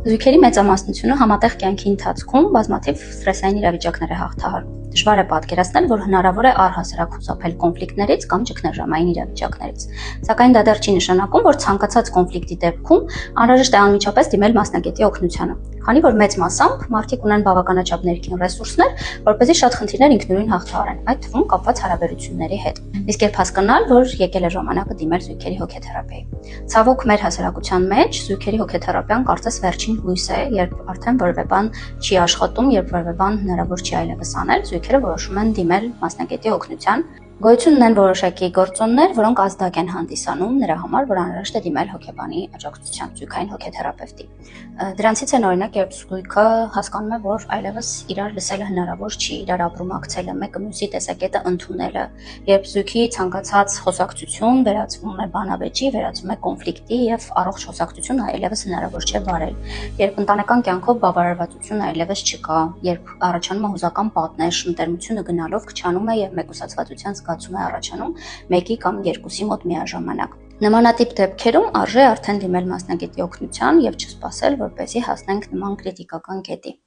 Զույգերի մեծամասնությունը համատեղ կյանքի ընթացքում բազմաթիվ սթրեսային իրավիճակներ է հաղթահարում։ Դժվար է պատկերացնել, որ հնարավոր է առհասարակ խուսափել կոնֆլիկտներից կամ ճգնաժամային իրավիճակներից։ Սակայն դա դեռ չի նշանակում, որ ցանկացած կոնֆլիկտի դեպքում անհրաժեշտ է անմիջապես դիմել մասնագետի օգնությանը, քանի որ մեծ մասամբ մարդիկ ունեն բավականաչափ ներքին ռեսուրսներ, որպեսզի շատ խնդիրներ ինքնուրույն հաղթահարեն, այդ թվում կապված հարաբերությունների հետ։ Իսկ երբ հասկանալ, որ եկել է ժամանակը դիմել զույգերի հոգեթերապիայի։ Ցավոք մեր հասարակության մեջ զույգերի հոգեթերապիան կարծես վերջին հույս է, երբ արդեն որևէ բան չի աշխատում, երբ որևէ բան հնարավոր չի այլևս անել, զույգերը որոշում են դիմել մասնագետի օգնության։ Գոյություն ունեն որոշակի գործոններ, որոնք ազդակ են հանդիսանում նրա համար, որ անհրաժեշտ է դիմել հոգեբանի աջակցության, զույգային հոգեթերապևտի։ Դրանցից են օրինակ, երբ զույգը հասկանում է, որ այլևս իրար լսելը հնարավոր չի, իրար ապրումակցելը, մեկը մյուսի տեսակետը ընդունելը, երբ զույգի ցանկացած խոսակցություն վերածվում է բանավեճի, վերածվում է կոնֆլիկտի եւ առողջ խոսակցություն այլևս հնարավոր չէ վարել, երբ ընտանեկան կյանքով բավարարվածություն այլևս չկա, երբ առաջանում է հուզական պատնեշ, ընտերմությունը գնալով քչանում է եւ մեկուսացվածության զգացում է առաջանում մեկի կամ երկուսի մոտ միաժամանակ։ Նմանատիպ դեպքերում արժե արդեն դիմել մասնագետի օգնության եւ չսպասել, որպեսզի հասնենք նման կրիտիկական կետի։